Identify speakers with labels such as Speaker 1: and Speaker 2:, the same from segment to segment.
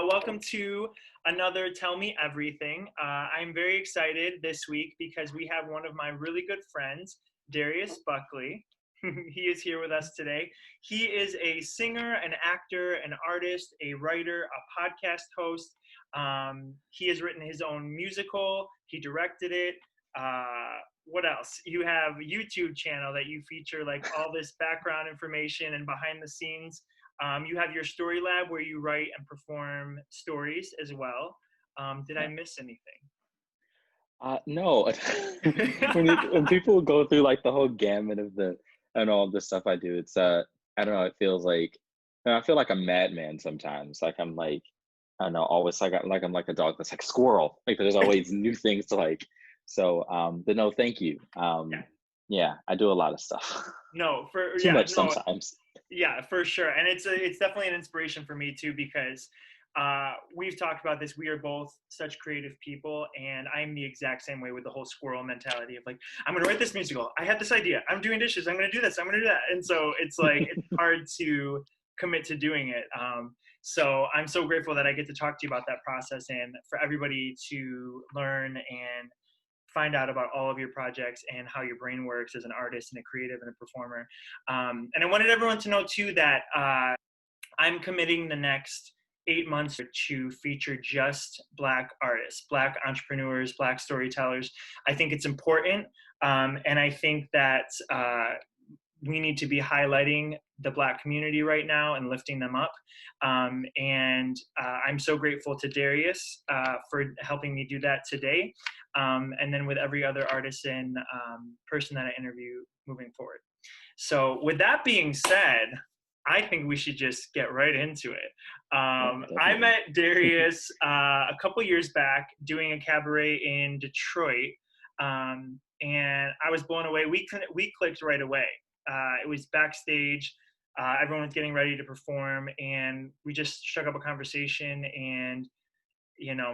Speaker 1: Welcome to another Tell Me Everything. I'm very excited this week because we have one of my really good friends, Darius Buckley. He is here with us today. He is a singer, an actor, an artist, a writer, a podcast host. He has written his own musical. He directed it. What else? You have a YouTube channel that you feature like all this background information and behind the scenes. You have your story lab where you write and perform stories as well. Did I miss anything?
Speaker 2: No. When people go through like the whole gamut of all the stuff I do, it's I don't know, it feels like I feel like a madman sometimes. Like I'm like, I don't know, always like I'm like a dog that's like squirrel. Like there's always new things to like. So but no, thank you. Yeah, I do a lot of stuff.
Speaker 1: No,
Speaker 2: Too much sometimes.
Speaker 1: Yeah, for sure. And it's definitely an inspiration for me too, because we've talked about this. We are both such creative people, and I'm the exact same way with the whole squirrel mentality of like, I'm going to write this musical. I had this idea. I'm doing dishes. I'm going to do this. I'm going to do that. And so it's like, it's hard to commit to doing it. So I'm so grateful that I get to talk to you about that process and for everybody to learn and find out about all of your projects and how your brain works as an artist and a creative and a performer. And I wanted everyone to know too that I'm committing the next 8 months to feature just Black artists, Black entrepreneurs, Black storytellers. I think it's important. And I think that we need to be highlighting the Black community right now and lifting them up. And I'm so grateful to Darius for helping me do that today. And then with every other artisan person that I interview moving forward. So with that being said, I think we should just get right into it. I met Darius a couple years back doing a cabaret in Detroit. And I was blown away. We clicked right away. It was backstage. Everyone was getting ready to perform, and we just struck up a conversation, and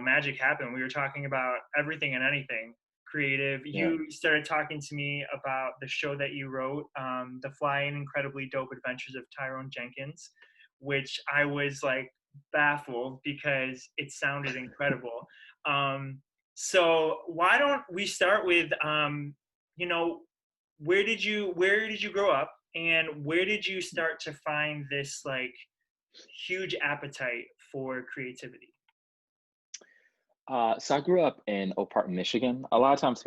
Speaker 1: magic happened. We were talking about everything and anything creative.
Speaker 2: Yeah.
Speaker 1: You started talking to me about the show that you wrote, The Flying Incredibly Dope Adventures of Tyrone Jenkins, which I was like baffled because it sounded incredible. So why don't we start with where did you grow up, and where did you start to find this like huge appetite for creativity?
Speaker 2: So I grew up in Oak Park, Michigan. A lot of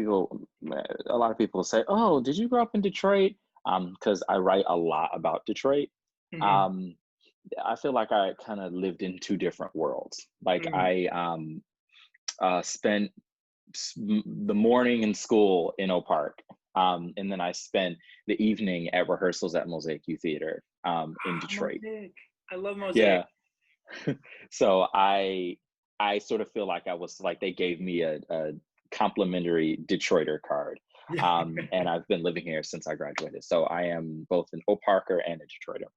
Speaker 2: people say, "Oh, did you grow up in Detroit?" Because I write a lot about Detroit.
Speaker 1: Mm-hmm.
Speaker 2: I feel like I kind of lived in two different worlds. Like I spent the morning in school in Oak Park, and then I spent the evening at rehearsals at Mosaic Youth Theater in Detroit.
Speaker 1: Mosaic. I love Mosaic.
Speaker 2: Yeah. So I sort of feel like I was like, they gave me a complimentary Detroiter card. And I've been living here since I graduated. So I am both an Oak Parker and a Detroiter.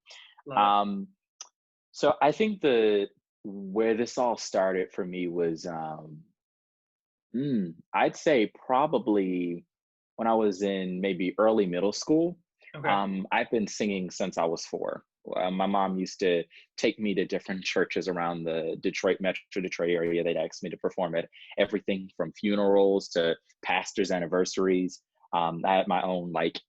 Speaker 2: So I think where this all started for me was, I'd say probably when I was in maybe early middle school.
Speaker 1: Okay.
Speaker 2: I've been singing since I was 4. My mom used to take me to different churches around the Metro Detroit area. They'd ask me to perform at everything from funerals to pastors' anniversaries. I had my own like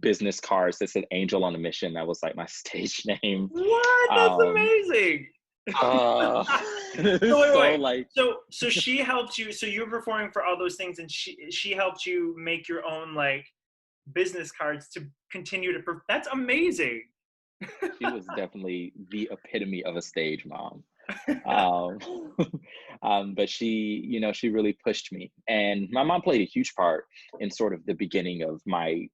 Speaker 2: business cards that said Angel on a Mission. That was like my stage name.
Speaker 1: What? That's amazing. So she helped you. So you were performing for all those things, and she helped you make your own like business cards to continue to. That's amazing.
Speaker 2: She was definitely the epitome of a stage mom. But she really pushed me, and my mom played a huge part in sort of the beginning of my,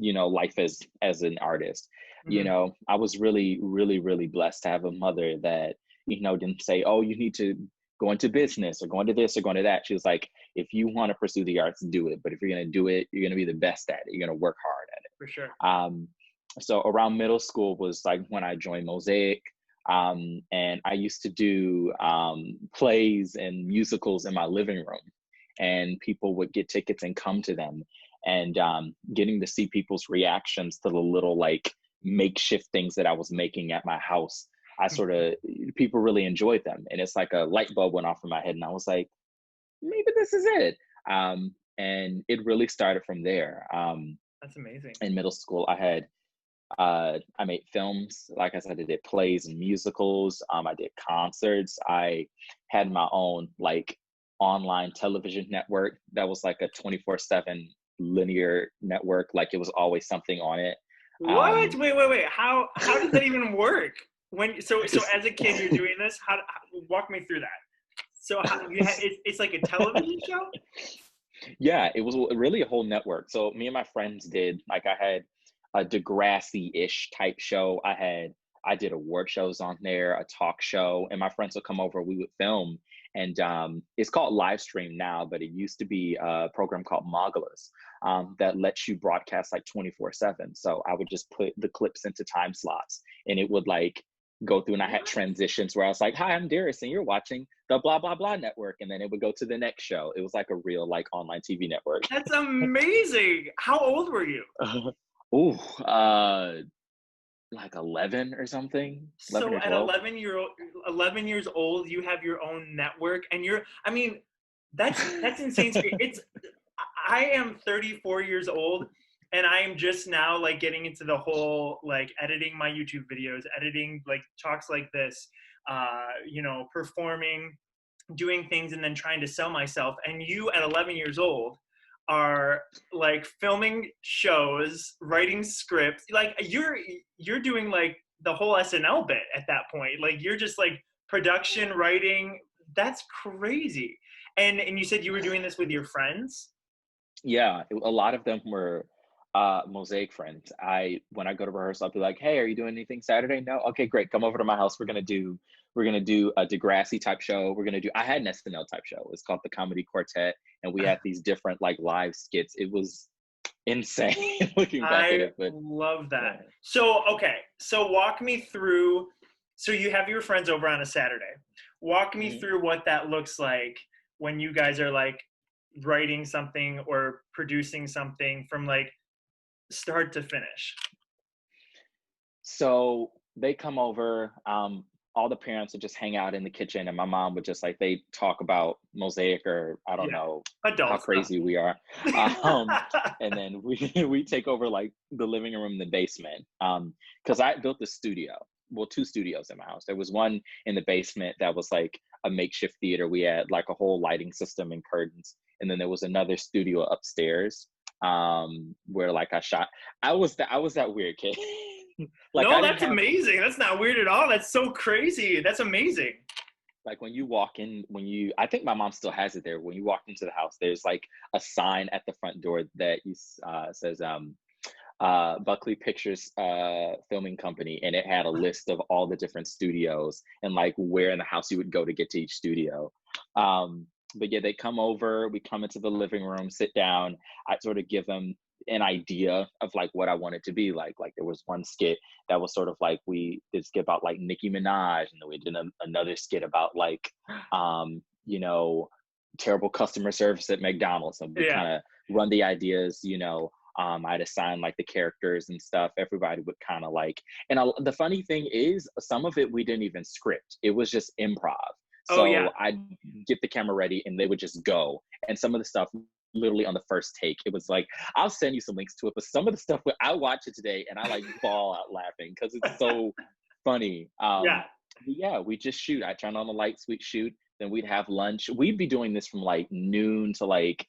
Speaker 2: life as an artist.
Speaker 1: Mm-hmm.
Speaker 2: I was really, really, really blessed to have a mother that, didn't say, oh, you need to go into business or go into this or go into that. She was like, if you want to pursue the arts, do it. But if you're going to do it, you're going to be the best at it. You're going to work hard at it.
Speaker 1: For sure.
Speaker 2: So around middle school was like when I joined Mosaic, and I used to do plays and musicals in my living room, and people would get tickets and come to them, and getting to see people's reactions to the little like makeshift things that I was making at my house I sort of, people really enjoyed them. And it's like a light bulb went off in my head. And I was like, maybe this is it. And it really started from there.
Speaker 1: That's amazing.
Speaker 2: In middle school, I made films. Like I said, I did plays and musicals. I did concerts. I had my own like online television network that was like a 24/7 linear network. Like it was always something on it.
Speaker 1: What? Wait. How does that even work? So as a kid you're doing this. How walk me through that. So it's like a television show?
Speaker 2: Yeah, it was really a whole network. So me and my friends did, like, I had a Degrassi-ish type show. I did award shows on there, a talk show, and my friends would come over. We would film, and it's called live stream now, but it used to be a program called Mogulas that lets you broadcast like 24/7. So I would just put the clips into time slots, and it would like go through, and I had transitions where I was like, "Hi, I'm Darius, and you're watching the blah blah blah network," and then it would go to the next show. It was like a real like online TV network.
Speaker 1: That's amazing. How old were you?
Speaker 2: Ooh, like 11 or something, 11
Speaker 1: So
Speaker 2: or
Speaker 1: at
Speaker 2: 12.
Speaker 1: 11 years old, you have your own network, and I mean, that's insane to me. I am 34 years old, and I am just now like getting into the whole like editing my YouTube videos, editing like talks like this, performing, doing things, and then trying to sell myself. And you at 11 years old are like filming shows, writing scripts. Like you're doing like the whole SNL bit at that point. Like you're just like production, writing. That's crazy. And you said you were doing this with your friends?
Speaker 2: Yeah, a lot of them were Mosaic friends. When I go to rehearsal, I'll be like, "Hey, are you doing anything Saturday?" "No." "Okay, great. Come over to my house. We're gonna do a Degrassi type show. I had an SNL type show. It's called the Comedy Quartet, and we had these different like live skits. It was insane looking back at
Speaker 1: I
Speaker 2: it, but
Speaker 1: love
Speaker 2: yeah.
Speaker 1: that. So, okay. So walk me through. So you have your friends over on a Saturday. Walk me
Speaker 2: Mhm.
Speaker 1: through what that looks like when you guys are like writing something or producing something from like start to finish.
Speaker 2: So they come over. All the parents would just hang out in the kitchen, and my mom would just like they talk about Mosaic, or I don't
Speaker 1: Yeah.
Speaker 2: know how
Speaker 1: Adult stuff.
Speaker 2: crazy we are. Um, and then we we take over like the living room, the basement. Because I built the studio. Well, two studios in my house. There was one in the basement that was like a makeshift theater. We had like a whole lighting system and curtains, and then there was another studio upstairs where like I shot. I was that weird kid. Like
Speaker 1: No,
Speaker 2: I didn't
Speaker 1: that's
Speaker 2: have
Speaker 1: amazing. That's not weird at all. That's so crazy. That's amazing.
Speaker 2: like when you walk in, I think my mom still has it there. When you walk into the house, there's like a sign at the front door that says Buckley Pictures filming company, and it had a list of all the different studios and like where in the house you would go to get to each studio. But yeah, they come over, we come into the living room, sit down. I sort of give them an idea of like what I want it to be like. Like there was one skit that was sort of like we did a skit about like Nicki Minaj, and then we did another skit about like you know, terrible customer service at McDonald's, and we
Speaker 1: Yeah.
Speaker 2: kind of run the ideas, I'd assign like the characters and stuff. Everybody would kind of like, and the funny thing is, some of it we didn't even script. It was just improv.
Speaker 1: Oh yeah.
Speaker 2: So I'd get the camera ready, and they would just go. And some of the stuff, literally on the first take, it was like, I'll send you some links to it. But some of the stuff, I watch it today, and I like ball out laughing because it's so funny.
Speaker 1: Yeah.
Speaker 2: Yeah, we just shoot. I turn on the lights, we'd shoot. Then we'd have lunch. We'd be doing this from like noon to like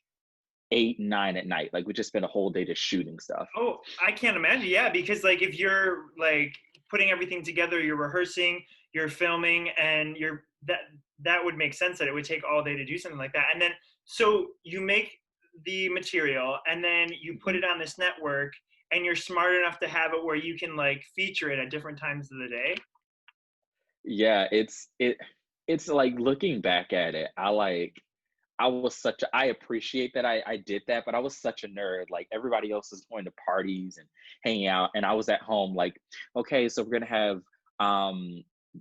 Speaker 2: 8, 9 at night. Like we just spent a whole day just shooting stuff.
Speaker 1: Oh, I can't imagine. Yeah, because like if you're like putting everything together, you're rehearsing, you're filming, and that would make sense that it would take all day to do something like that. And then so you make the material and then you put it on this network and you're smart enough to have it where you can like feature it at different times of the day.
Speaker 2: Yeah, it's like looking back at it, I appreciate that I did that, but I was such a nerd. Like everybody else is going to parties and hanging out, and I was at home like, okay, so we're gonna have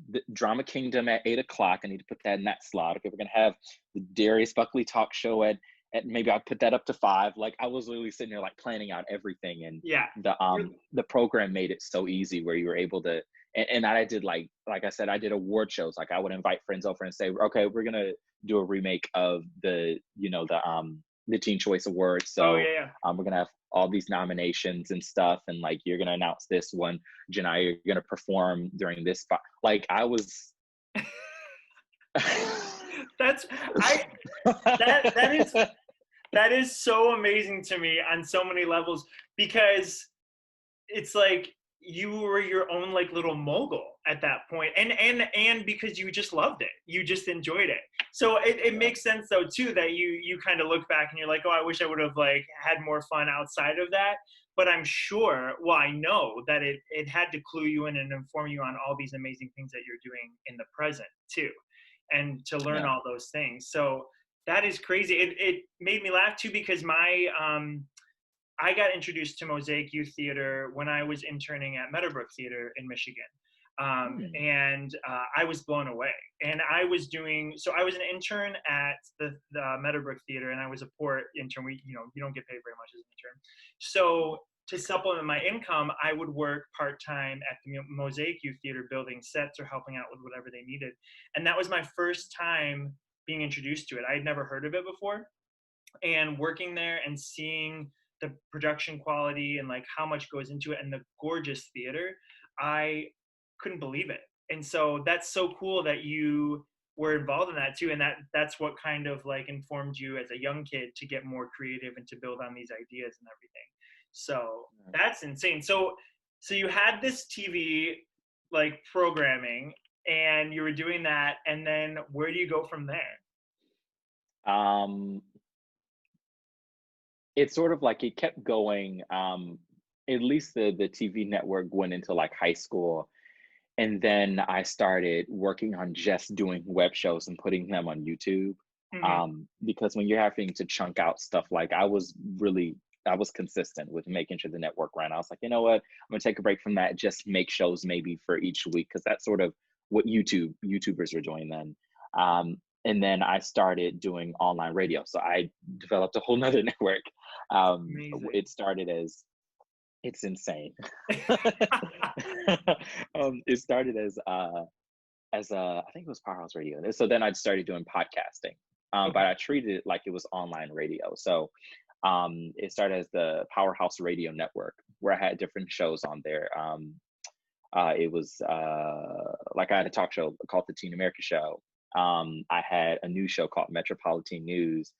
Speaker 2: the Drama Kingdom at 8 o'clock. I need to put that in that slot. Okay, we're gonna have the Darius Buckley talk show at maybe I'll put that up to 5. Like I was literally sitting there like planning out everything, and
Speaker 1: Yeah.
Speaker 2: the program made it so easy where you were able to and I did I said, I did award shows. Like I would invite friends over and say, okay, we're gonna do a remake of the Teen Choice Awards.
Speaker 1: Oh
Speaker 2: So
Speaker 1: yeah,
Speaker 2: we're gonna have all these nominations and stuff, and like you're gonna announce this one, Janai, you're gonna perform during this spot. Like I was
Speaker 1: yeah. That's I that is that is so amazing to me on so many levels, because it's like you were your own like little mogul at that point, and because you just loved it, you just enjoyed it. So it
Speaker 2: yeah,
Speaker 1: makes sense though too that you kind of look back and you're like, oh, I wish I would have like had more fun outside of that. But I'm sure, well, I know that it had to clue you in and inform you on all these amazing things that you're doing in the present too, and to learn
Speaker 2: yeah.
Speaker 1: all those things. So that is crazy. It made me laugh too, because my I got introduced to Mosaic Youth Theater when I was interning at Meadowbrook Theater in Michigan.
Speaker 2: Hmm.
Speaker 1: And I was blown away. And I was an intern at the Meadowbrook Theater, and I was a port intern. You don't get paid very much as an intern. So to supplement my income, I would work part-time at the Mosaic Youth Theater building sets or helping out with whatever they needed. And that was my first time being introduced to it. I had never heard of it before, and working there and seeing the production quality and like how much goes into it and the gorgeous theater, I couldn't believe it. And so that's so cool that you were involved in that too, and that's what kind of like informed you as a young kid to get more creative and to build on these ideas and everything. So that's insane. So you had this TV like programming, and you were doing that, and then where do you go from there?
Speaker 2: Um, it's sort of like it kept going. At least the TV network went into like high school, and then I started working on just doing web shows and putting them on YouTube.
Speaker 1: Mm-hmm.
Speaker 2: Because when you're having to chunk out stuff, like I was consistent with making sure the network ran. I was like, you know what, I'm gonna take a break from that, just make shows maybe for each week, because that's sort of what YouTubers are doing then. And then I started doing online radio. So I developed a whole nother network.
Speaker 1: Amazing.
Speaker 2: It started as it's insane. It started as I think it was Powerhouse Radio. So then I started doing podcasting, but
Speaker 1: Okay.
Speaker 2: I treated it like it was online radio. So it started as the Powerhouse Radio Network, where I had different shows on there. It was like I had a talk show called The Teen America Show. I had a news show called Metropolitan News.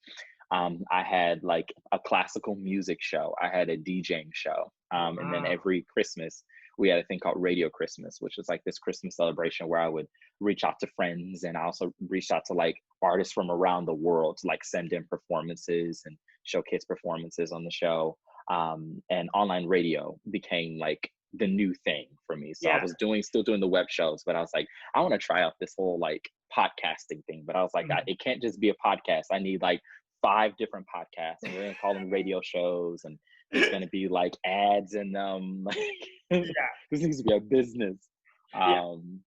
Speaker 2: I had like a classical music show. I had a DJing show. And then
Speaker 1: Wow.
Speaker 2: every Christmas, we had a thing called Radio Christmas, which was like this Christmas celebration where I would reach out to friends, and I also reached out to like artists from around the world to like send in performances and showcase performances on the show. And online radio became like the new thing for me. So I
Speaker 1: Yeah.
Speaker 2: was still doing the web shows, but I was like, I want to try out this whole like podcasting thing. But I was like,
Speaker 1: Mhm.
Speaker 2: it can't just be a podcast. I need like 5 different podcasts, and we're gonna call them radio shows, and there's gonna be like ads and like
Speaker 1: Yeah.
Speaker 2: this needs to be a business.
Speaker 1: Yeah.
Speaker 2: Um,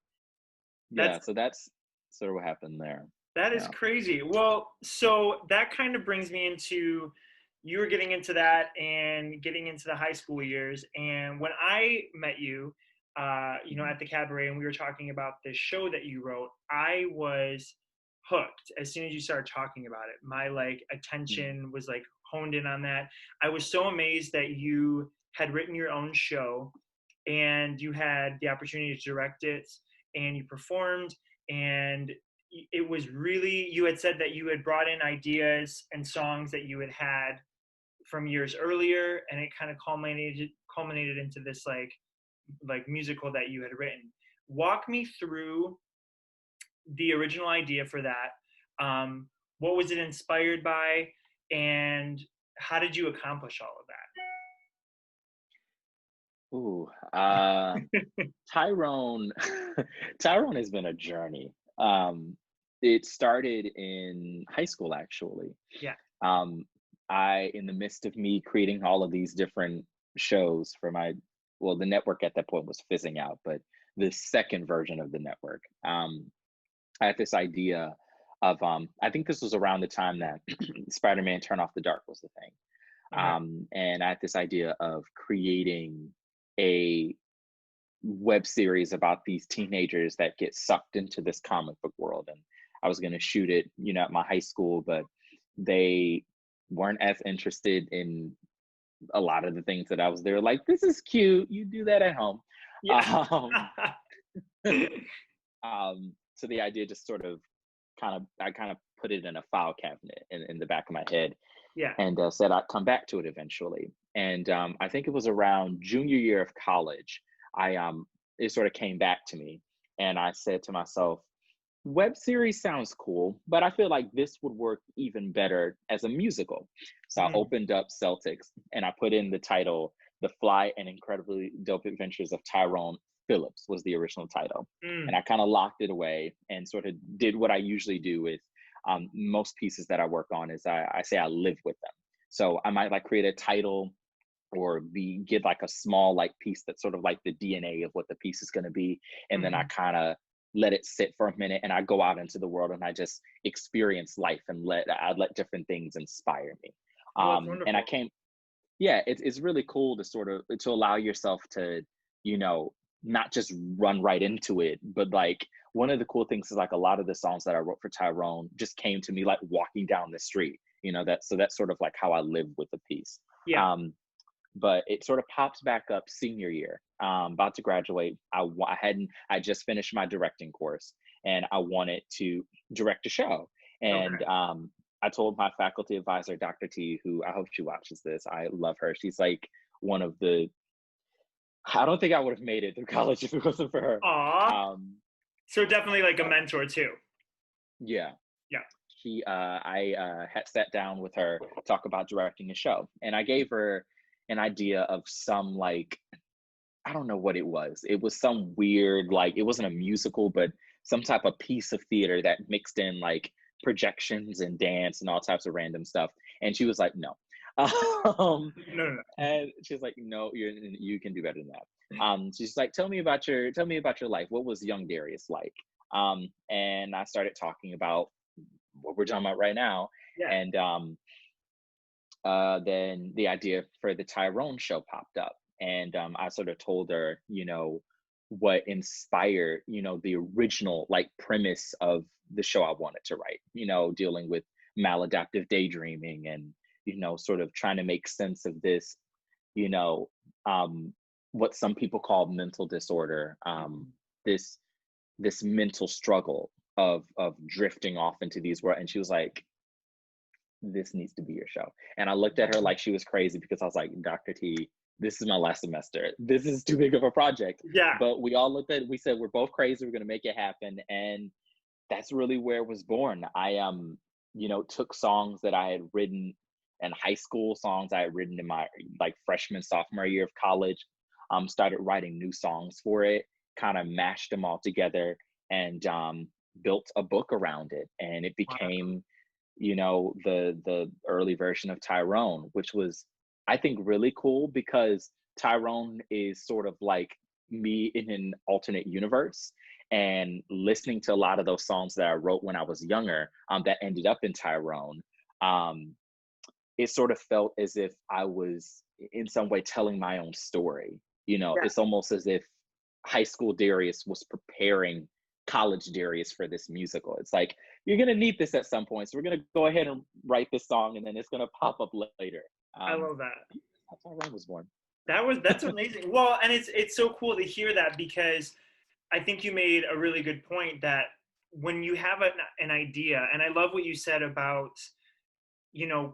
Speaker 1: That's
Speaker 2: yeah, so that's sort of what happened there.
Speaker 1: that is
Speaker 2: Yeah.
Speaker 1: crazy. Well, so that kind of brings me into you were getting into that and getting into the high school years. And when I met you,
Speaker 2: Mhm.
Speaker 1: at the cabaret, and we were talking about this show that you wrote, I was hooked as soon as you started talking about it. My like
Speaker 2: Mhm.
Speaker 1: attention was like honed in on that. I was so amazed that you had written your own show, and you had the opportunity to direct it, and you performed, and it was really, you had said that you had brought in ideas and songs that you had from years earlier, and it kind of culminated into this like musical that you had written. Walk me through the original idea for that. What was it inspired by, and how did you accomplish all of
Speaker 2: Ooh,
Speaker 1: that?
Speaker 2: Tyrone, Tyrone has been a journey. It started in high school, actually.
Speaker 1: Yeah.
Speaker 2: Um, in the midst of me creating all of these different shows for the network at that point was fizzing out, but the second version of the network, I had this idea of, I think this was around the time that Spider-Man Turn Off the Dark was the thing.
Speaker 1: Okay.
Speaker 2: And I had this idea of creating a web series about these teenagers that get sucked into this comic book world. And I was going to shoot it, at my high school, but they weren't as interested in a lot of the things that I was there. Like, this is cute. You do that at home.
Speaker 1: Yeah.
Speaker 2: Um, so the idea just sort of I kind of put it in a file cabinet in the back of my head,
Speaker 1: Yeah.
Speaker 2: and said I'd come back to it eventually. And I think it was around junior year of college, it sort of came back to me, and I said to myself, web series sounds cool, but I feel like this would work even better as a musical. So I opened up Celtics and I put in the title, The Fly and Incredibly Dope Adventures of Tyrone Phillips was the original title. And I kind of locked it away and sort of did what I usually do with most pieces that I work on is I say I live with them. So I might like create a title or get like a small like piece that's sort of like the DNA of what the piece is going to be. And then I kind of let it sit for a minute and I go out into the world and I just experience life and I let different things inspire me. And it's really cool to sort of to allow yourself to, not just run right into it, but like one of the cool things is like a lot of the songs that I wrote for Tyrone just came to me like walking down the street, that's sort of like how I live with the piece.
Speaker 1: Yeah.
Speaker 2: But it sort of pops back up senior year. About to graduate. I just finished my directing course and I wanted to direct a show. And I told my faculty advisor, Dr. T, who I hope she watches this. I love her. She's like one of I don't think I would have made it through college if it wasn't for her.
Speaker 1: Aw. So definitely like a mentor too.
Speaker 2: Yeah.
Speaker 1: Yeah.
Speaker 2: I had sat down with her, talk about directing a show, and I gave her an idea of some like, I don't know what it was. It was some weird, like, it wasn't a musical, but some type of piece of theater that mixed in like projections and dance and all types of random stuff. And she was like, no.
Speaker 1: No.
Speaker 2: And she's like, no, you can do better than that. She's like, tell me about your life. What was young Darius like? And I started talking about what we're talking about right now.
Speaker 1: Yeah.
Speaker 2: And then the idea for the Tyrone show popped up. And I sort of told her, what inspired, the original like premise of the show I wanted to write, dealing with maladaptive daydreaming and, sort of trying to make sense of this, what some people call mental disorder, this mental struggle of drifting off into these worlds. And she was like, this needs to be your show. And I looked at her like she was crazy because I was like, Dr. T, this is my last semester. This is too big of a project.
Speaker 1: Yeah.
Speaker 2: But we all looked at it, we said, we're both crazy. We're going to make it happen. And that's really where it was born. I, took songs that I had written in high school, songs I had written in my like freshman, sophomore year of college, started writing new songs for it, kind of mashed them all together and built a book around it. And it became, the early version of Tyrone, which was, I think, really cool because Tyrone is sort of like me in an alternate universe. And listening to a lot of those songs that I wrote when I was younger, that ended up in Tyrone, it sort of felt as if I was in some way telling my own story. It's almost as if high school Darius was preparing college Darius for this musical. It's like, you're going to need this at some point. So we're going to go ahead and write this song and then it's going to pop up later.
Speaker 1: I love that.
Speaker 2: That's how Ryan was born.
Speaker 1: That's amazing. Well, and it's so cool to hear that because I think you made a really good point that when you have an idea, and I love what you said about,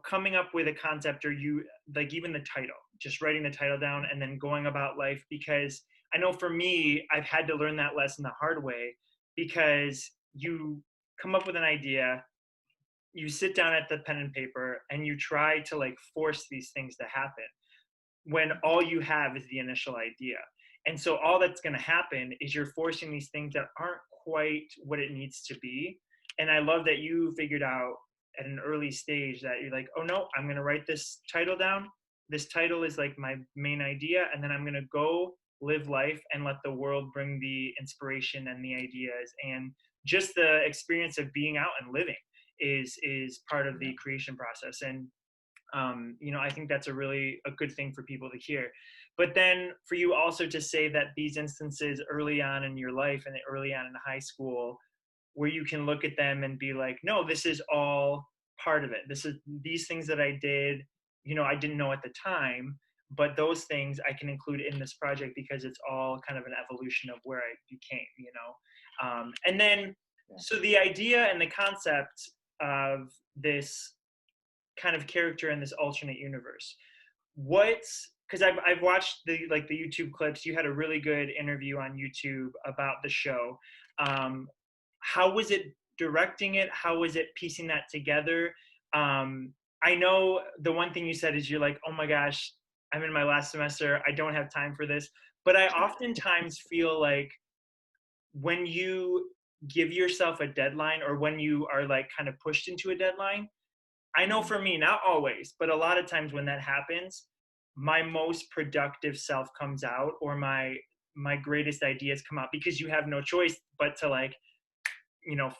Speaker 1: coming up with a concept or you like even the title, just writing the title down and then going about life. Because I know for me, I've had to learn that lesson the hard way because you come up with an idea, you sit down at the pen and paper and you try to like force these things to happen when all you have is the initial idea. And so all that's going to happen is you're forcing these things that aren't quite what it needs to be. And I love that you figured out at an early stage that you're like, oh no, I'm going to write this title down. This title is like my main idea. And then I'm going to go live life and let the world bring the inspiration and the ideas. And just the experience of being out and living is part of the creation process. And I think that's a good thing for people to hear. But then for you also to say that these instances early on in your life and early on in high school, where you can look at them and be like, no, this is all part of it. These things that I did, I didn't know at the time, but those things I can include in this project because it's all kind of an evolution of where I became. And then, so the idea and the concept of this kind of character in this alternate universe, because I've watched the YouTube clips. You had a really good interview on YouTube about the show. How was it directing it? How was it piecing that together? I know the one thing you said is you're like, oh my gosh, I'm in my last semester, I don't have time for this. But I oftentimes feel like when you give yourself a deadline, or when you are like kind of pushed into a deadline, I know for me, not always, but a lot of times when that happens, my most productive self comes out, or my greatest ideas come out, because you have no choice but to like,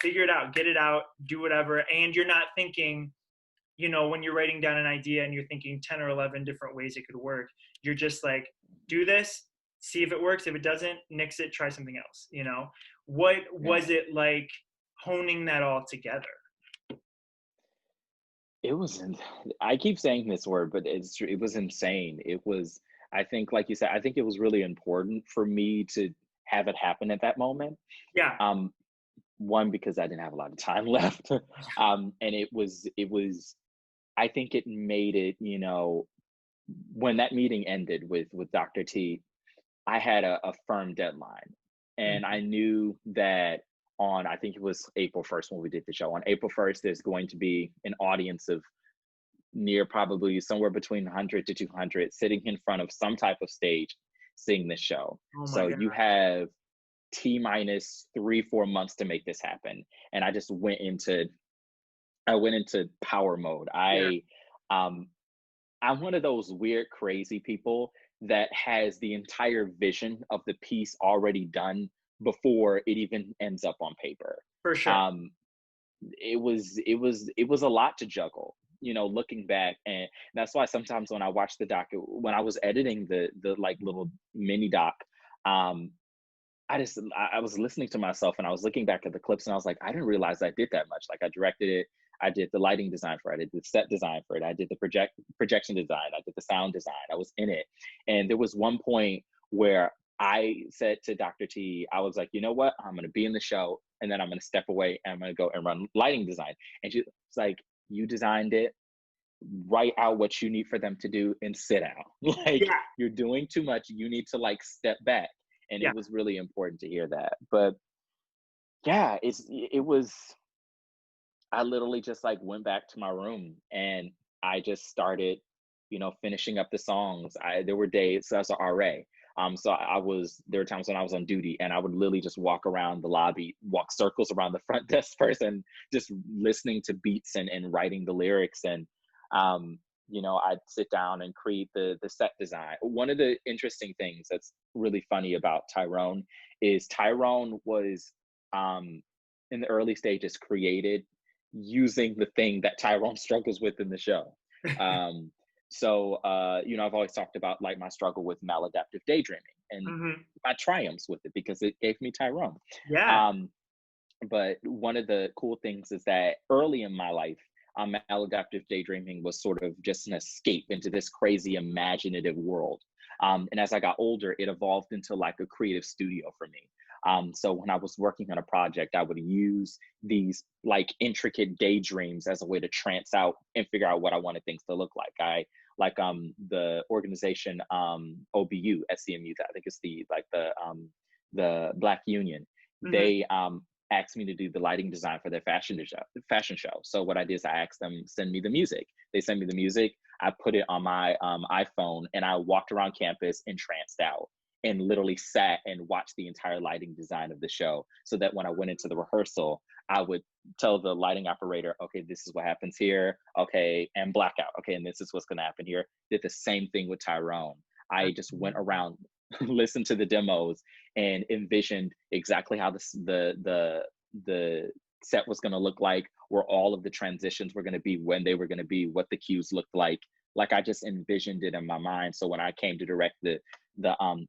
Speaker 1: figure it out, get it out, do whatever. And you're not thinking, when you're writing down an idea and you're thinking 10 or 11 different ways it could work, you're just like, do this, see if it works. If it doesn't, nix it, try something else. What was it like honing that all together?
Speaker 2: It was, I keep saying this word, but it's true. It was insane. It was, I think, like you said, I think it was really important for me to have it happen at that moment.
Speaker 1: Yeah.
Speaker 2: One, because I didn't have a lot of time left. And it was, I think it made it, when that meeting ended with Dr. T, I had a firm deadline. And I knew that on, I think it was April 1st when we did the show. On April 1st, there's going to be an audience of near probably somewhere between 100 to 200 sitting in front of some type of stage seeing this show. So God. You have T minus 3-4 months to make this happen. And I just went into power mode. I'm one of those weird, crazy people that has the entire vision of the piece already done before it even ends up on paper.
Speaker 1: For sure.
Speaker 2: It was a lot to juggle, looking back. And that's why sometimes when I watch the doc, when I was editing the like little mini doc, I was listening to myself and I was looking back at the clips and I was like, I didn't realize I did that much. Like I directed it, I did the lighting design for it, I did the set design for it, I did the projection design, I did the sound design, I was in it. And there was one point where I said to Dr. T, I was like, you know what? I'm going to be in the show and then I'm going to step away and I'm going to go and run lighting design. And she's like, you designed it, write out what you need for them to do and sit down. Like you're doing too much. You need to like step back. And it was really important to hear that. But yeah, it was, I literally just like went back to my room and I just started, finishing up the songs. There were days, so as an RA. So there were times when I was on duty and I would literally just walk around the lobby, walk circles around the front desk person, just listening to beats and writing the lyrics. And, I'd sit down and create the set design. One of the interesting things that's really funny about Tyrone is Tyrone was, in the early stages, created using the thing that Tyrone struggles with in the show. So, I've always talked about like my struggle with maladaptive daydreaming and my triumphs with it because it gave me Tyrone.
Speaker 1: Yeah.
Speaker 2: But one of the cool things is that early in my life, maladaptive daydreaming was sort of just an escape into this crazy imaginative world. And as I got older, it evolved into like a creative studio for me. So when I was working on a project, I would use these like intricate daydreams as a way to trance out and figure out what I wanted things to look like. The organization OBU at CMU, that I think it's the Black Union. They asked me to do the lighting design for their fashion show. So what I did is I asked them send me the music. They sent me the music. I put it on my iPhone and I walked around campus and tranced out and literally sat and watched the entire lighting design of the show, so that when I went into the rehearsal, I would tell the lighting operator, okay, this is what happens here. Okay, and blackout. Okay, and this is what's going to happen here. Did the same thing with Tyrone. I just went around, listened to the demos, and envisioned exactly how the set was going to look like, where all of the transitions were going to be, when they were going to be, what the cues looked like. Like I just envisioned it in my mind. So when I came to direct the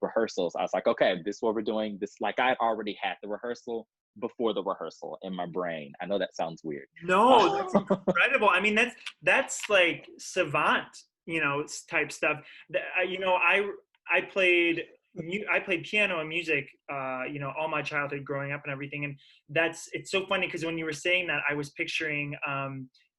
Speaker 2: rehearsals, I was like, okay, this is what we're doing. This, like, I already had the rehearsal before the rehearsal in my brain. I know that sounds weird.
Speaker 1: No, that's incredible. I mean, that's like savant, type stuff. I played I played piano and music, all my childhood growing up and everything. And it's so funny because when you were saying that, I was picturing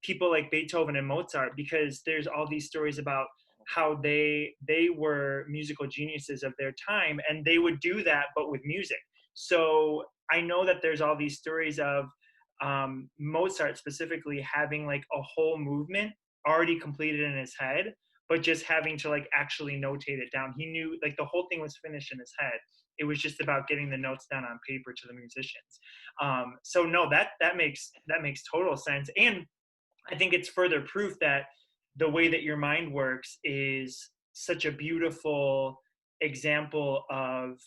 Speaker 1: people like Beethoven and Mozart, because there's all these stories about how they were musical geniuses of their time, and they would do that but with music. So I know that there's all these stories of Mozart specifically having like a whole movement already completed in his head, but just having to like actually notate it down. He knew like the whole thing was finished in his head. It was just about getting the notes down on paper to the musicians. So no, that makes total sense. And I think it's further proof that the way that your mind works is such a beautiful example of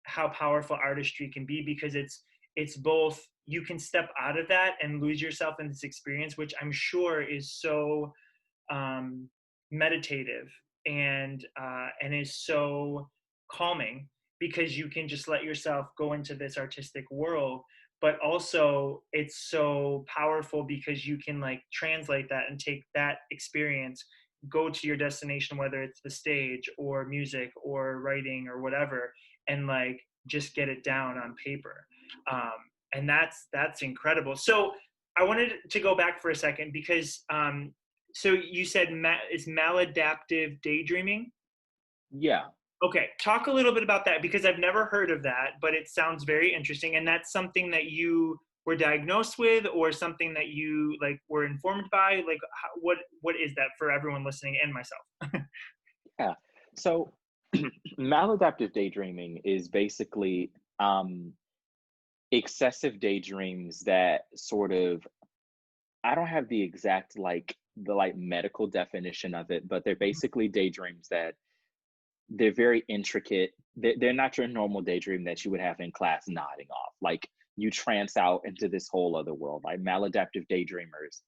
Speaker 1: how powerful artistry can be, because it's both, you can step out of that and lose yourself in this experience, which I'm sure is so meditative and is so calming, because you can just let yourself go into this artistic world. But also it's so powerful because you can like translate that and take that experience, go to your destination, whether it's the stage or music or writing or whatever, and like just get it down on paper. And that's incredible. So I wanted to go back for a second, because so you said is maladaptive daydreaming?
Speaker 2: Yeah.
Speaker 1: Okay, talk a little bit about that, because I've never heard of that, but it sounds very interesting. And that's something that you were diagnosed with, or something that you like were informed by? Like, what is that for everyone listening and myself?
Speaker 2: Yeah. So maladaptive daydreaming is basically excessive daydreams that sort of, I don't have the exact like medical definition of it, but they're basically daydreams that they're very intricate. They're not your normal daydream that you would have in class nodding off. Like, you trance out into this whole other world. Like, maladaptive daydreamers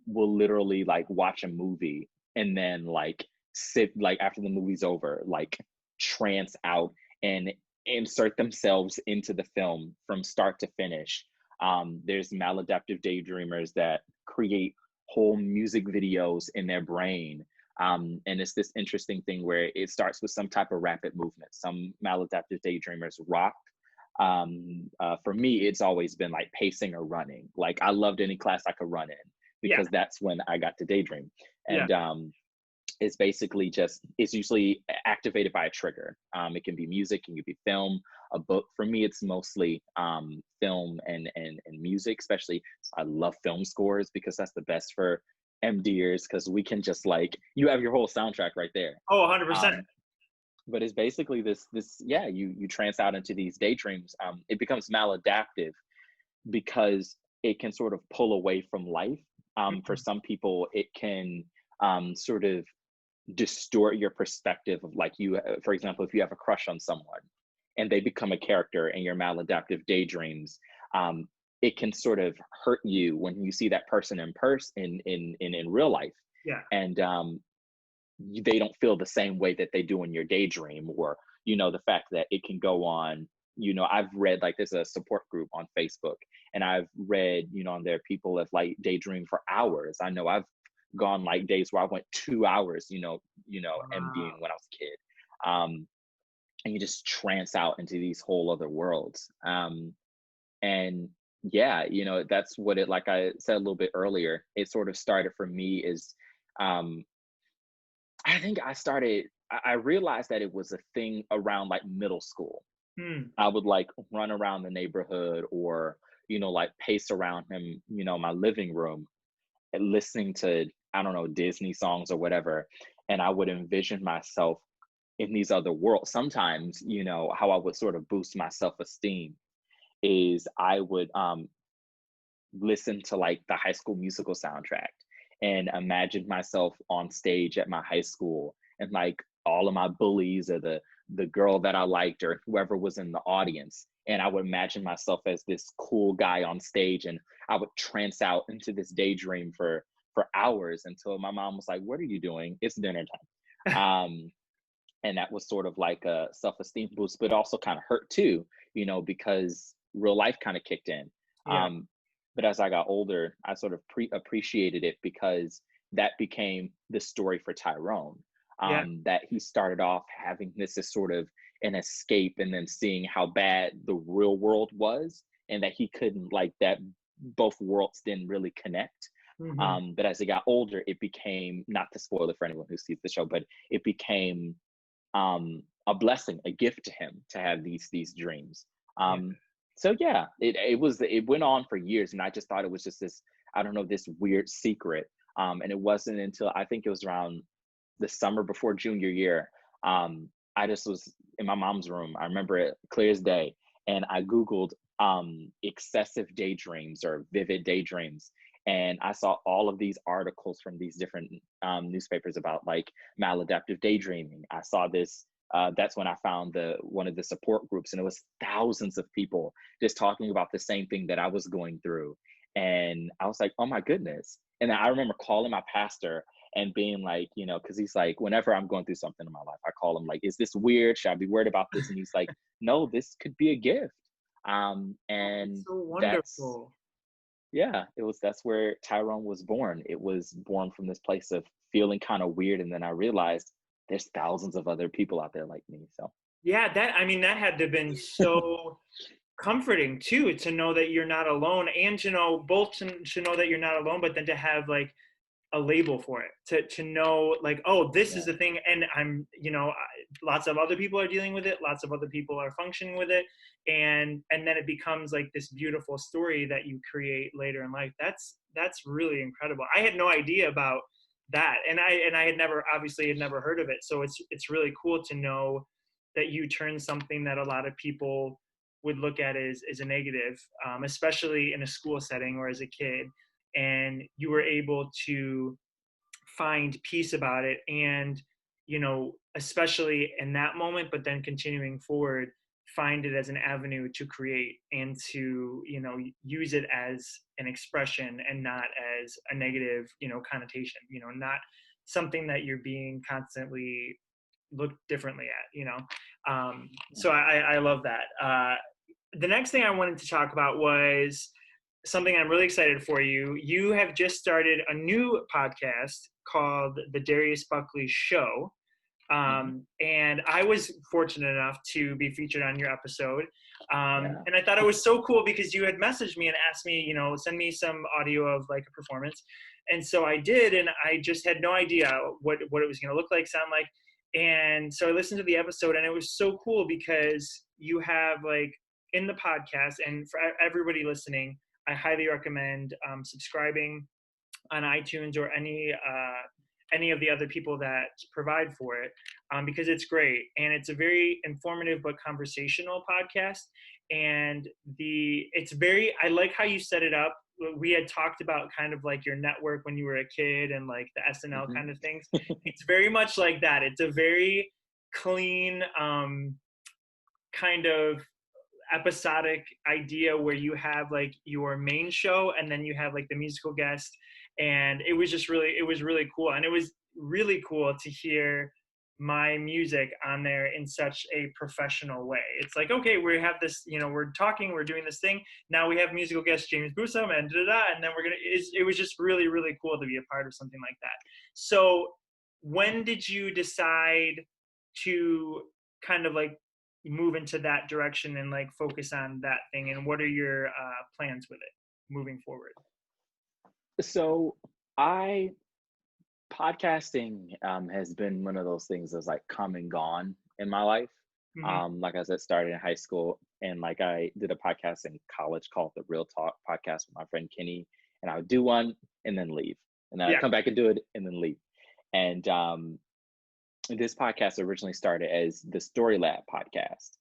Speaker 2: will literally like watch a movie and then like sit, like after the movie's over, like trance out and insert themselves into the film from start to finish. There's maladaptive daydreamers that create whole music videos in their brain. And it's this interesting thing where it starts with some type of rapid movement. Some maladaptive daydreamers rock. For me, it's always been like pacing or running. Like, I loved any class I could run in, because that's when I got to daydream. And it's basically just, it's usually activated by a trigger. It can be music, it can be film, a book. For me, it's mostly film and music. Especially, I love film scores, because that's the best for MDers, because we can just like, you have your whole soundtrack right there.
Speaker 1: Oh, 100%.
Speaker 2: But it's basically this you trance out into these daydreams. It becomes maladaptive because it can sort of pull away from life. For some people, it can sort of distort your perspective of, like, you, for example, if you have a crush on someone and they become a character in your maladaptive daydreams, it can sort of hurt you when you see that person in real life. And they don't feel the same way that they do in your daydream. Or, the fact that it can go on, I've read, like, there's a support group on Facebook, and I've read, on there, people have like daydreamed for hours. I know I've gone like days where I went 2 hours,
Speaker 1: Wow.
Speaker 2: MDing when I was a kid. And you just trance out into these whole other worlds. And yeah, that's what it, like I said a little bit earlier, it sort of started for me is, I think I realized that it was a thing around like middle school. I would like run around the neighborhood, or, like pace around him, my living room, and listening to, I don't know, Disney songs or whatever. And I would envision myself in these other worlds. Sometimes, how I would sort of boost my self-esteem is I would listen to like the High School Musical soundtrack and imagine myself on stage at my high school, and like all of my bullies, or the girl that I liked, or whoever was in the audience, and I would imagine myself as this cool guy on stage, and I would trance out into this daydream for hours until my mom was like, "What are you doing? It's dinner time." And that was sort of like a self-esteem boost, but also kind of hurt too, because real life kind of kicked in.
Speaker 1: Yeah.
Speaker 2: But as I got older, I sort of appreciated it, because that became the story for Tyrone.
Speaker 1: Yeah.
Speaker 2: That he started off having this as sort of an escape, and then seeing how bad the real world was, and that he couldn't, like, that both worlds didn't really connect.
Speaker 1: Hmm.
Speaker 2: But as he got older, it became, not to spoil it for anyone who sees the show, but it became a blessing, a gift to him to have these dreams.
Speaker 1: Yeah.
Speaker 2: So yeah, it went on for years, and I just thought it was just this, I don't know, this weird secret. And it wasn't until, I think it was around the summer before junior year. I just was in my mom's room. I remember it clear as day, and I Googled excessive daydreams or vivid daydreams, and I saw all of these articles from these different newspapers about, like, maladaptive daydreaming. I saw this. That's when I found one of the support groups, and it was thousands of people just talking about the same thing that I was going through. And I was like, oh my goodness. And I remember calling my pastor and being like, because he's like, whenever I'm going through something in my life, I call him like, is this weird? Should I be worried about this? And he's like, no, this could be a gift.
Speaker 1: It's
Speaker 2: And
Speaker 1: so
Speaker 2: that's,
Speaker 1: wonderful.
Speaker 2: yeah, that's where Tyrone was born. It was born from this place of feeling kind of weird. And then I realized there's thousands of other people out there like me. So,
Speaker 1: Yeah, that had to have been so comforting too, to know that you're not alone, and to know both to know that you're not alone, but then to have like a label for it, to know like, oh, this is
Speaker 2: yeah.
Speaker 1: the thing, and lots of other people are dealing with it, lots of other people are functioning with it, and then it becomes like this beautiful story that you create later in life. That's really incredible. I had no idea about that, and I had never heard of it. So it's really cool to know that you turn something that a lot of people would look at as a negative, especially in a school setting or as a kid, and you were able to find peace about it, and especially in that moment, but then continuing forward, find it as an avenue to create and to use it as an expression and not as a negative connotation, not something that you're being constantly looked differently at. So I love that. The next thing I wanted to talk about was something I'm really excited for you. You have just started a new podcast called The Darius Buckley Show.
Speaker 2: Hmm.
Speaker 1: And I was fortunate enough to be featured on your episode.
Speaker 2: Yeah.
Speaker 1: And I thought it was so cool because you had messaged me and asked me, send me some audio of like a performance. And so I did, and I just had no idea what it was going to look like, sound like. And so I listened to the episode, and it was so cool because you have like in the podcast, and for everybody listening, I highly recommend subscribing on iTunes or any of the other people that provide for it, because it's great, and it's a very informative but conversational podcast. And I like how you set it up. We had talked about kind of like your network when you were a kid and like the SNL
Speaker 2: Hmm.
Speaker 1: kind of things. It's very much like that. It's a very clean kind of episodic idea where you have like your main show and then you have like the musical guest, and it was really cool, and it was really cool to hear my music on there in such a professional way. It's like, okay, we have this, we're doing this thing, now we have musical guest James Busam and and then it was just really, really cool to be a part of something like that. So when did you decide to kind of like move into that direction and like focus on that thing, and what are your plans with it moving forward?
Speaker 2: So I podcasting has been one of those things that's like come and gone in my life.
Speaker 1: Hmm.
Speaker 2: Like I said, started in high school, and like I did a podcast in college called the Real Talk podcast with my friend Kenny, and I would do one and then leave, and then I'd
Speaker 1: Yeah.
Speaker 2: come back and do it and then leave. And this podcast originally started as the Story Lab podcast,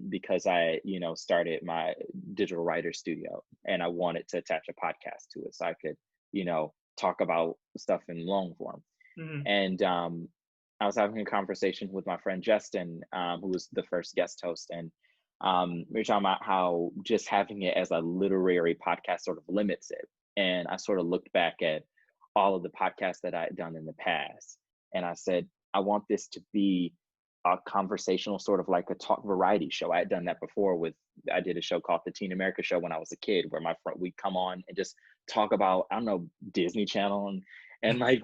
Speaker 2: because I, started my digital writer studio, and I wanted to attach a podcast to it so I could, talk about stuff in long form.
Speaker 1: Hmm.
Speaker 2: And I was having a conversation with my friend Justin, who was the first guest host, and We were talking about how just having it as a literary podcast sort of limits it. And I sort of looked back at all of the podcasts that I had done in the past. And I said, I want this to be a conversational sort of like a talk variety show. I had done that before I did a show called The Teen America Show when I was a kid, where my friend, we'd come on and just talk about, I don't know, Disney Channel. And like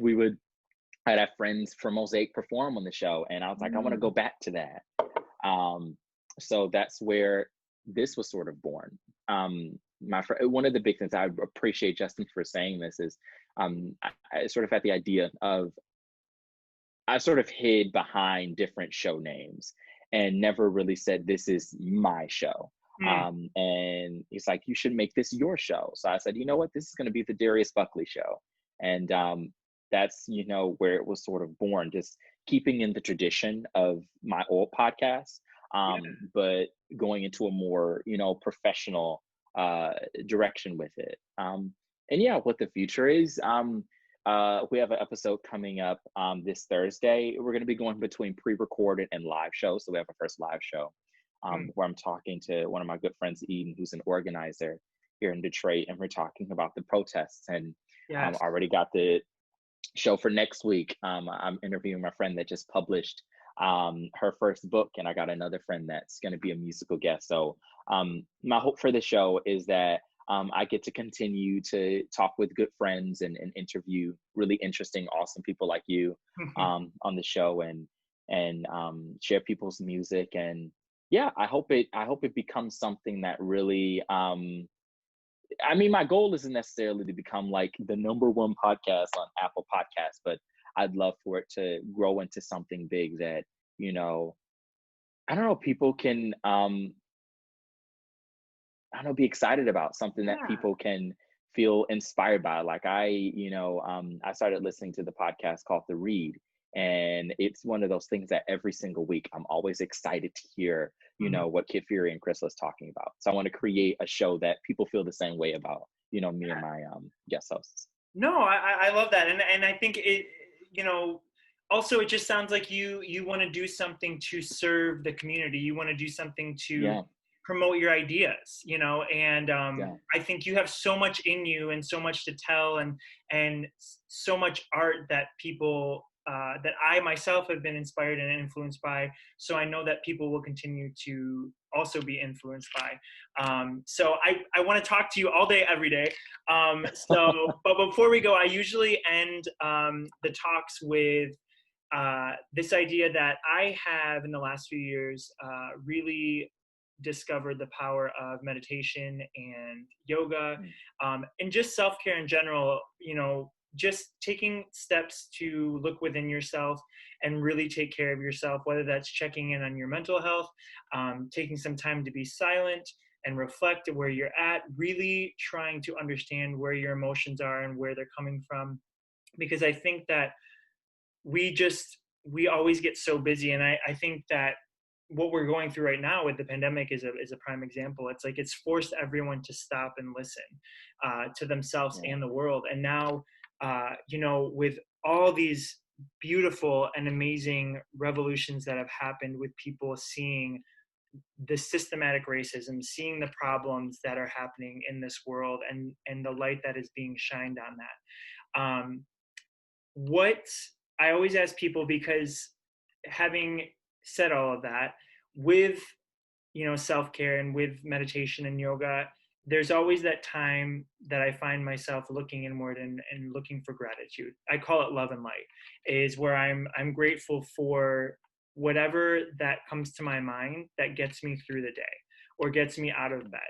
Speaker 2: I'd have friends from Mosaic perform on the show. And I was like, I want to go back to that. So that's where this was sort of born. One of the big things I appreciate Justin for saying this is I sort of had the idea of, I sort of hid behind different show names and never really said, this is my show. And he's like, you should make this your show. So I said, you know what, this is going to be the Darius Buckley Show. And that's, where it was sort of born, just keeping in the tradition of my old podcast, but going into a more, professional direction with it. And yeah, what the future is, we have an episode coming up this Thursday. We're going to be going between pre-recorded and live shows. So we have a first live show where I'm talking to one of my good friends, Eden, who's an organizer here in Detroit. And we're talking about the protests. And I already got the show for next week. I'm interviewing my friend that just published her first book. And I got another friend that's going to be a musical guest. So my hope for the show is that I get to continue to talk with good friends and interview really interesting, awesome people like you on the show and share people's music. And yeah, I hope it becomes something that really, my goal isn't necessarily to become like the #1 podcast on Apple Podcasts, but I'd love for it to grow into something big that, I don't know, people can, be excited about, something that people can feel inspired by. Like I started listening to the podcast called The Read, and it's one of those things that every single week I'm always excited to hear, what Kid Fury and Chris was talking about. So I want to create a show that people feel the same way about, me and my guest hosts.
Speaker 1: No, I love that. And I think it, also it just sounds like you want to do something to serve the community. You want to do something to promote your ideas, and I think you have so much in you and so much to tell and so much art that people, that I myself have been inspired and influenced by. So I know that people will continue to also be influenced by. So I want to talk to you all day, every day. But before we go, I usually end the talks with this idea that I have in the last few years really discovered the power of meditation and yoga, and just self-care in general, just taking steps to look within yourself and really take care of yourself, whether that's checking in on your mental health, taking some time to be silent and reflect where you're at, really trying to understand where your emotions are and where they're coming from. Because I think that we always get so busy. And I think that what we're going through right now with the pandemic is a prime example. It's like it's forced everyone to stop and listen to themselves and the world. And now, with all these beautiful and amazing revolutions that have happened, with people seeing the systematic racism, seeing the problems that are happening in this world, and the light that is being shined on that. What I always ask people, because having said all of that, with self-care and with meditation and yoga, there's always that time that I find myself looking inward and looking for gratitude. I call it love and light, is where I'm grateful for whatever that comes to my mind that gets me through the day or gets me out of bed.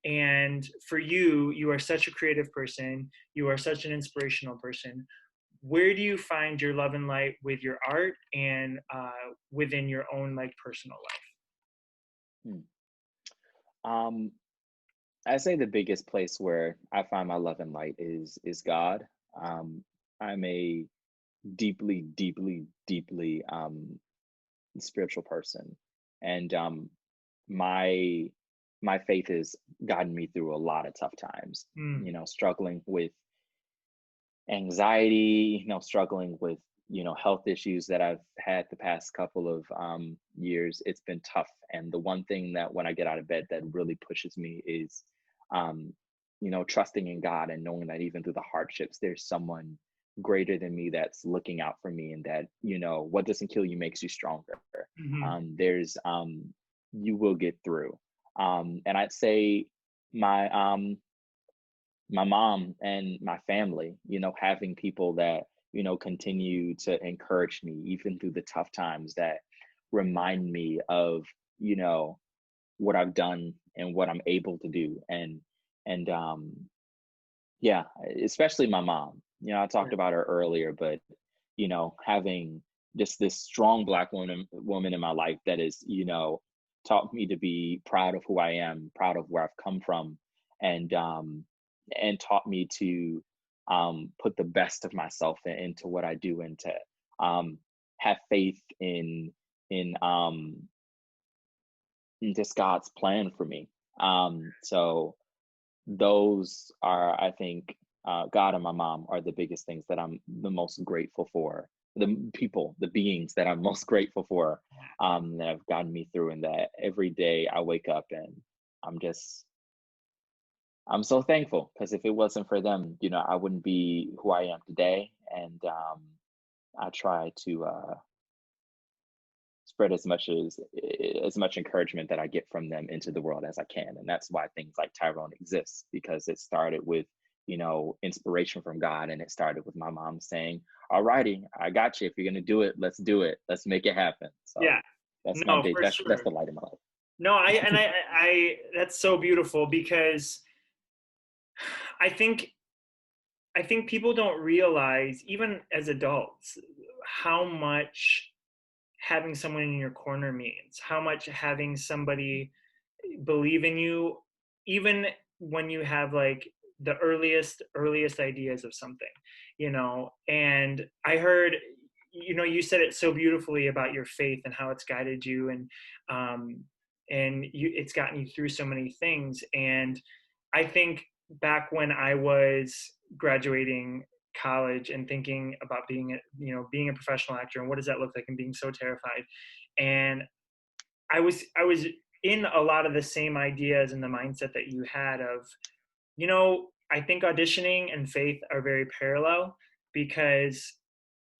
Speaker 1: And for you, you are such a creative person. You are such an inspirational person. Where do you find your love and light with your art and within your own personal life?
Speaker 2: I say the biggest place where I find my love and light is God. I'm a deeply, deeply, deeply spiritual person, and my faith has gotten me through a lot of tough times. Struggling with anxiety, struggling with health issues that I've had the past couple of years, it's been tough. And the one thing that when I get out of bed that really pushes me is, um, trusting in God and knowing that even through the hardships, there's someone greater than me that's looking out for me, and that, what doesn't kill you makes you stronger.
Speaker 1: Hmm.
Speaker 2: There's You will get through. And I'd say my my mom and my family, having people that, continue to encourage me even through the tough times, that remind me of, you know, what I've done and what I'm able to do. And yeah, especially my mom. I talked about her earlier, but having just this strong Black woman in my life that is, taught me to be proud of who I am, proud of where I've come from, and taught me to put the best of myself into what I do, and to have faith in in just God's plan for me. So those are, I think, God and my mom are the biggest things that I'm the most grateful for. The beings that I'm most grateful for, that have gotten me through, and that every day I wake up and I'm just, I'm so thankful, because if it wasn't for them, I wouldn't be who I am today. And I try to spread as much encouragement that I get from them into the world as I can. And that's why things like Tyrone exist, because it started with, inspiration from God. And it started with my mom saying, all righty, I got you. If you're going to do it, let's do it. Let's make it happen. So
Speaker 1: Yeah,
Speaker 2: that's my
Speaker 1: no,
Speaker 2: big,
Speaker 1: for
Speaker 2: that's
Speaker 1: sure.
Speaker 2: the light in my life.
Speaker 1: No, that's so beautiful, because I think I think people don't realize, even as adults, how much having someone in your corner means, how much having somebody believe in you, even when you have like the earliest ideas of something, And I heard, you said it so beautifully about your faith and how it's guided you, um, it's gotten you through so many things. And I think back when I was graduating college and thinking about being a professional actor, and what does that look like, and being so terrified, and I was in a lot of the same ideas and the mindset that you had of, I think auditioning and faith are very parallel, because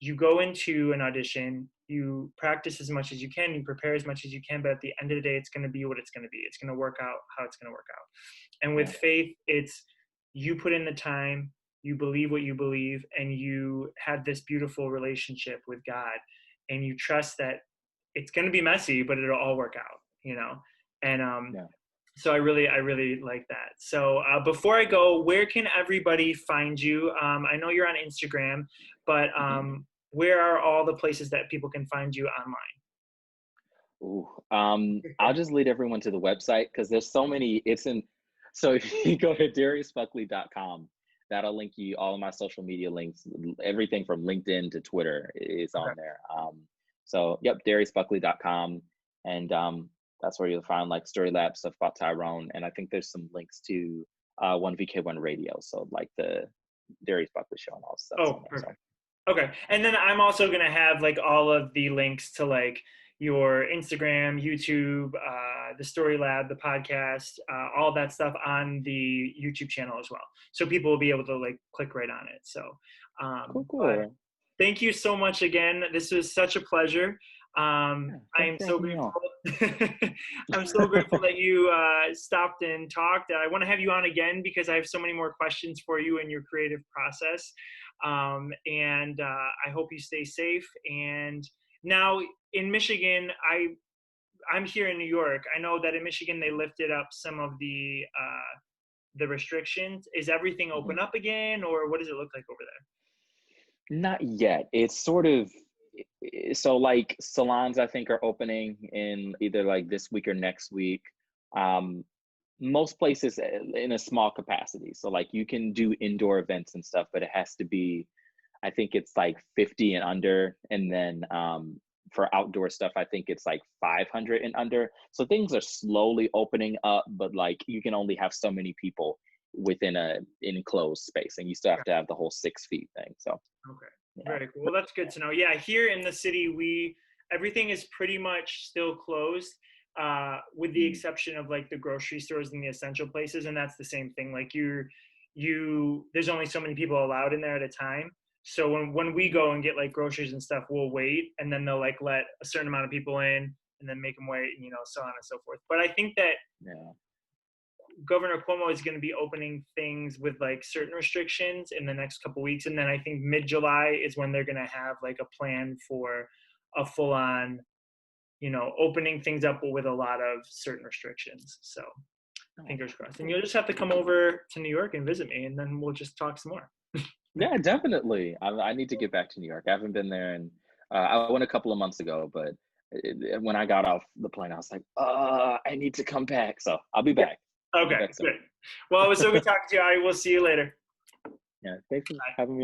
Speaker 1: you go into an audition, you practice as much as you can, you prepare as much as you can, but at the end of the day, it's going to be what it's going to be. It's going to work out how it's going to work out. And with
Speaker 2: Yeah.
Speaker 1: faith, it's you put in the time, you believe what you believe, and you have this beautiful relationship with God, and you trust that it's going to be messy, but it'll all work out. And
Speaker 2: Yeah.
Speaker 1: so I really like that. So before I go, where can everybody find you? I know you're on Instagram, but
Speaker 2: Mhm.
Speaker 1: where are all the places that people can find you online?
Speaker 2: Ooh, I'll just lead everyone to the website, because there's so many. So if you go to dariusbuckley.com, that'll link you all of my social media links. Everything from LinkedIn to Twitter is
Speaker 1: Okay.
Speaker 2: on there. So yep, dariusbuckley.com, and that's where you'll find like Story Lab stuff about Tyrone, and I think there's some links to 1VK1 Radio, so like the Darius Buckley show and all stuff's on
Speaker 1: Oh,
Speaker 2: there. So
Speaker 1: perfect. Okay. And then I'm also going to have like all of the links to like your Instagram, YouTube, the Story Lab, the podcast, all that stuff on the YouTube channel as well. So people will be able to like click right on it. So,
Speaker 2: cool,
Speaker 1: but
Speaker 2: cool.
Speaker 1: thank you so much again. This was such a pleasure.
Speaker 2: Yeah,
Speaker 1: I
Speaker 2: thanks
Speaker 1: am
Speaker 2: for
Speaker 1: so
Speaker 2: having me
Speaker 1: grateful.
Speaker 2: on.
Speaker 1: I'm so grateful that you stopped and talked. I want to have you on again, because I have so many more questions for you in your creative process. And I hope you stay safe. And now in Michigan, I'm here in New York. I know that in Michigan they lifted up some of the restrictions. Is everything open
Speaker 2: Mhm.
Speaker 1: up again, or what does it look like over there?
Speaker 2: Not yet. It's sort of so like salons I think are opening in either like this week or next week. Um, Most places in a small capacity. So like you can do indoor events and stuff, but it has to be, I think it's like 50 and under. And then for outdoor stuff, I think it's like 500 and under. So things are slowly opening up, but like you can only have so many people within a enclosed space, and you still have to have the whole 6 feet thing. So
Speaker 1: Okay.
Speaker 2: Yeah.
Speaker 1: Very cool. Well, that's good to know. Yeah, here in the city, everything is pretty much still closed, with the
Speaker 2: Mm.
Speaker 1: exception of like the grocery stores and the essential places, and that's the same thing. Like there's only so many people allowed in there at a time. So when we go and get like groceries and stuff, we'll wait, and then they'll like let a certain amount of people in, and then make them wait, and so on and so forth. But I think that
Speaker 2: Yeah.
Speaker 1: Governor Cuomo is going to be opening things with like certain restrictions in the next couple weeks, and then I think mid-July is when they're going to have like a plan for a full-on, opening things up with a lot of certain restrictions. So
Speaker 2: Oh,
Speaker 1: fingers crossed. And
Speaker 2: cool.
Speaker 1: you'll just have to come over to New York and visit me, and then we'll just talk some more.
Speaker 2: Yeah, definitely. I need to get back to New York. I haven't been there, and I went a couple of months ago. But when I got off the plane, I was like, I need to come back. So I'll be
Speaker 1: Yeah.
Speaker 2: back. I'll be
Speaker 1: Okay.
Speaker 2: back soon.
Speaker 1: Good. Well, it was so good talking to you. I will see you later.
Speaker 2: Yeah, thanks for
Speaker 1: Bye.
Speaker 2: having me.